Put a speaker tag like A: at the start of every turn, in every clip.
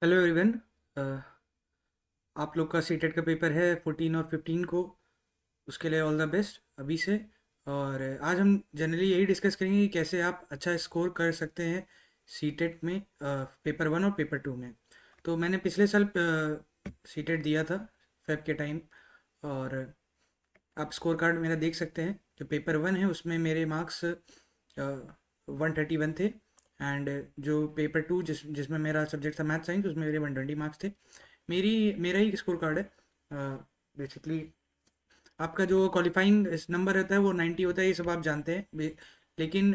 A: Hello everyone. आप लोग का सीटेट का पेपर है 14 और 15 को। उसके लिए ऑल द बेस्ट अभी से। और आज हम जनरली यही डिस्कस करेंगे कि कैसे आप अच्छा स्कोर कर सकते हैं सीटेट में, पेपर 1 और पेपर 2 में। तो मैंने पिछले साल सीटेट दिया था फेब के टाइम। और आप स्कोर कार्ड मेरा देख सकते हैं। जो पेपर 1 है उसमें मेरे मार्क्स 131 थे। एंड जो पेपर 2 जिसमें मेरा सब्जेक्ट था मैथ साइंस, उसमें मेरे 120 मार्क्स थे। मेरा ही स्कोर कार्ड है बेसिकली। आपका जो क्वालिफाइंग नंबर रहता है वो 90 होता है, ये सब आप जानते हैं। लेकिन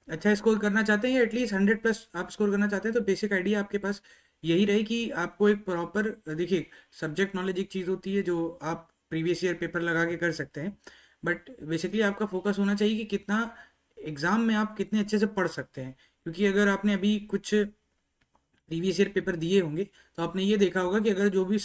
A: अच्छा स्कोर करना चाहते हैं या एटलीस्ट 100 प्लस आप स्कोर करना चाहते हैं, तो बेसिक आइडिया आपके पास यही रहे कि आपको एक प्रॉपर, देखिए, सब्जेक्ट नॉलेज एक चीज़ होती है जो आप प्रीवियस ईयर पेपर लगा के कर सकते हैं। बट बेसिकली आपका फोकस होना चाहिए कि कितना एग्ज़ाम में आप कितने अच्छे से पढ़ सकते हैं। क्योंकि अगर आपने अभी कुछ प्रीवियस ईयर पेपर दिए होंगे तो आपने ये देखा होगा कि अगर जो भी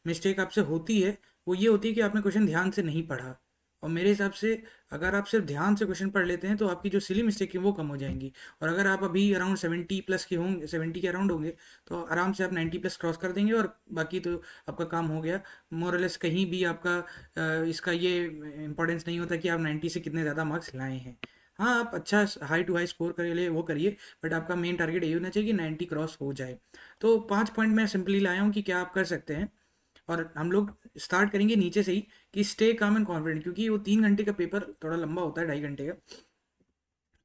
A: मिस्टेक आपसे होती है वो ये होती है कि आपने क्वेश्चन ध्यान से नहीं पढ़ा। और मेरे हिसाब से अगर आप सिर्फ ध्यान से क्वेश्चन पढ़ लेते हैं तो आपकी जो सिली मिस्टेक है वो कम हो जाएंगी। और अगर आप अभी अराउंड 70 प्लस के होंगे, 70 के अराउंड होंगे, तो आराम से आप 90 प्लस क्रॉस कर देंगे और बाकी तो आपका काम हो गया। मोरलेस कहीं भी आपका इसका ये इंपॉर्टेंस नहीं होता कि आप 90 से कितने ज़्यादा मार्क्स लाए हैं। हाँ, आप अच्छा हाई टू हाई स्कोर कर लिए वो करिए, बट आपका मेन टारगेट यही होना चाहिए कि 90 क्रॉस हो जाए। तो 5 पॉइंट मैं सिंपली लाया हूँ कि क्या आप कर सकते हैं। और हम लोग स्टार्ट करेंगे नीचे से ही, कि स्टे काम एंड कॉन्फिडेंट, क्योंकि वो 3 घंटे का पेपर थोड़ा लंबा होता है, 2.5 घंटे का।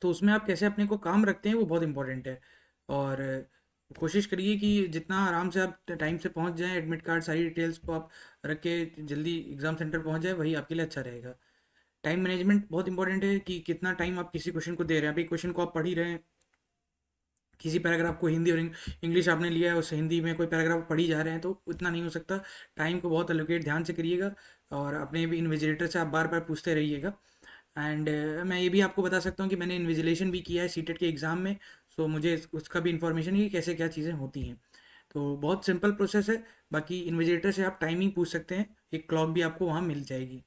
A: तो उसमें आप कैसे अपने को काम रखते हैं वो बहुत इंपॉर्टेंट है। और कोशिश करिए कि जितना आराम से आप टाइम से पहुंच जाएं, एडमिट कार्ड सारी डिटेल्स को आप रख के जल्दी एग्ज़ाम सेंटर पहुंच जाए, वही आपके लिए अच्छा रहेगा। टाइम मैनेजमेंट बहुत इंपॉर्टेंट है कि कितना टाइम आप किसी क्वेश्चन को दे रहे हैं। अभी क्वेश्चन को आप पढ़ ही रहे हैं, किसी पैराग्राफ को हिंदी और इंग्लिश आपने लिया है, उस हिंदी में कोई पैराग्राफ पढ़ी जा रहे हैं, तो उतना नहीं हो सकता। टाइम को बहुत अलोकेट ध्यान से करिएगा। और अपने भी इन्विजिलेटर से आप बार बार पूछते रहिएगा। एंड मैं ये भी आपको बता सकता हूँ कि मैंने इन्विजिलेशन भी किया है सीटेट के एग्ज़ाम में। सो मुझे उसका भी इन्फॉर्मेशन है कि कैसे क्या चीज़ें होती हैं। तो बहुत सिंपल प्रोसेस है। बाकी इन्विजिलेटर से आप टाइमिंग पूछ सकते हैं, एक क्लॉक भी आपको वहाँ मिल जाएगी।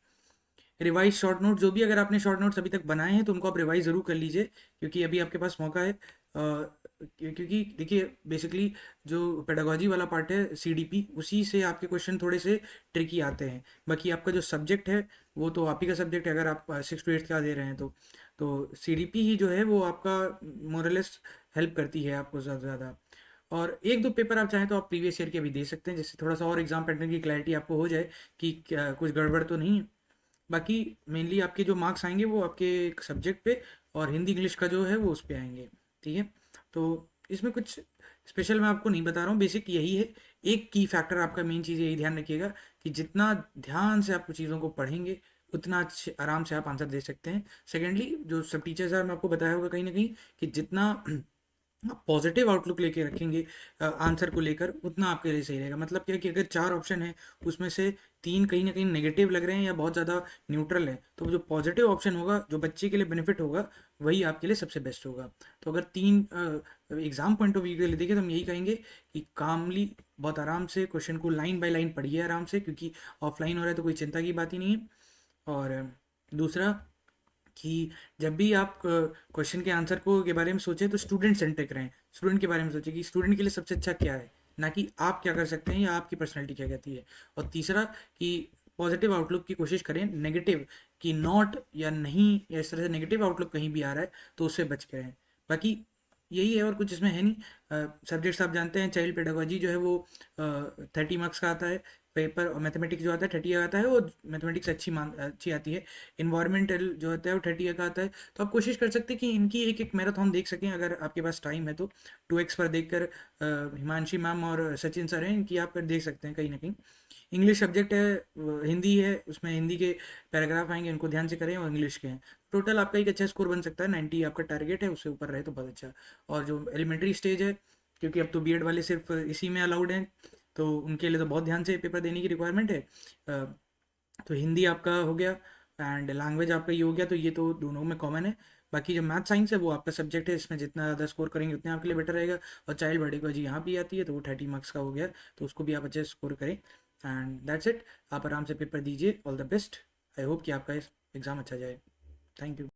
A: रिवाइज शॉर्ट नोट, जो भी अगर आपने शॉर्ट नोट्स अभी तक बनाए हैं तो उनको आप रिवाइज ज़रूर कर लीजिए, क्योंकि अभी आपके पास मौका है। क्योंकि देखिए, बेसिकली जो पेडागोजी वाला पार्ट है सीडीपी, उसी से आपके क्वेश्चन थोड़े से ट्रिकी आते हैं। बाकी आपका जो सब्जेक्ट है वो तो आप ही का सब्जेक्ट है, अगर आप 6 to 8 का दे रहे हैं तो सीडीपी ही जो है वो आपका मोरलेस हेल्प करती है आपको ज़्यादा से ज़्यादा। और एक दो पेपर आप चाहें तो आप प्रीवियस ईयर के भी दे सकते हैं, जिससे थोड़ा सा और एग्जाम पैटर्न की क्लैरिटी आपको हो जाए कि क्या कुछ गड़बड़ तो नहीं है। बाकी मेनली आपके जो मार्क्स आएंगे वो आपके सब्जेक्ट पे, और हिंदी इंग्लिश का जो है वो उस पे आएंगे। ठीक है। तो इसमें कुछ स्पेशल मैं आपको नहीं बता रहा हूँ, बेसिक यही है। एक की फैक्टर आपका मेन चीज़ यही ध्यान रखिएगा कि जितना ध्यान से आप चीज़ों को पढ़ेंगे उतना अच्छे आराम से आप आंसर दे सकते हैं। सेकेंडली, जो सब टीचर्स हैं, मैं आपको बताया होगा कहीं ना कहीं कि जितना आप पॉजिटिव आउटलुक लेके रखेंगे आंसर को लेकर, उतना आपके लिए सही रहेगा। मतलब क्या कि अगर 4 ऑप्शन है उसमें से 3 कहीं ना कहीं नेगेटिव लग रहे हैं या बहुत ज़्यादा न्यूट्रल है, तो जो पॉजिटिव ऑप्शन होगा जो बच्चे के लिए बेनिफिट होगा वही आपके लिए सबसे बेस्ट होगा। तो अगर 3 एग्जाम पॉइंट ऑफ व्यू के लिए देखें तो हम यही कहेंगे कि कामली बहुत आराम से क्वेश्चन को लाइन बाय लाइन पढ़िए आराम से, क्योंकि ऑफलाइन हो रहा है तो कोई चिंता की बात ही नहीं है। और दूसरा कि जब भी आप क्वेश्चन के आंसर को के बारे में सोचें तो स्टूडेंट सेंट्रिक रहें। स्टूडेंट के बारे में सोचें कि स्टूडेंट के लिए सबसे अच्छा क्या है, ना कि आप क्या कर सकते हैं या आपकी पर्सनैलिटी क्या कहती है। और तीसरा कि पॉजिटिव आउटलुक की कोशिश करें, नेगेटिव कि नॉट या नहीं या इस तरह से नेगेटिव आउटलुक कहीं भी आ रहा है तो उससे बच के रहें। बाकी यही है, और कुछ इसमें है नहीं। सब्जेक्ट्स आप जानते हैं, चाइल्ड पेडागोजी जो है वो 30 मार्क्स का आता है पेपर, और मैथमेटिक्स जो आता है 30 का आता है, वो मैथमेटिक्स अच्छी आती है। इन्वायरमेंटल जो होता है वो 30 का आता है। तो आप कोशिश कर सकते हैं कि इनकी एक एक मैराथन देख सकें, अगर आपके पास टाइम है तो 2x पर देखकर हिमांशी मैम और सचिन सर हैं, इनकी आप देख सकते हैं कहीं ना कहीं। इंग्लिश सब्जेक्ट है, हिंदी है, उसमें हिंदी के पैराग्राफ आएंगे, उनको ध्यान से करें, और इंग्लिश के हैं। टोटल आपका एक अच्छा स्कोर बन सकता है, 90 आपका टारगेट है, उससे ऊपर रहे तो बहुत अच्छा। और जो एलिमेंट्री स्टेज है, क्योंकि अब तो बीएड वाले सिर्फ इसी में अलाउड हैं, तो उनके लिए तो बहुत ध्यान से पेपर देने की रिक्वायरमेंट है। तो हिंदी आपका हो गया, एंड लैंग्वेज आपका ये हो गया, तो ये तो दोनों में कॉमन है। बाकी जो मैथ साइंस है वो आपका सब्जेक्ट है, इसमें जितना ज़्यादा स्कोर करेंगे उतने आपके लिए बेटर रहेगा। और चाइल्ड बायोलॉजी यहाँ भी आती है, तो वो 30 मार्क्स का हो गया, तो उसको भी आप अच्छे से स्कोर करें। And that's it. आप आराम से पेपर दीजिए। All the best. I hope कि आपका एग्ज़ाम अच्छा जाए। Thank you.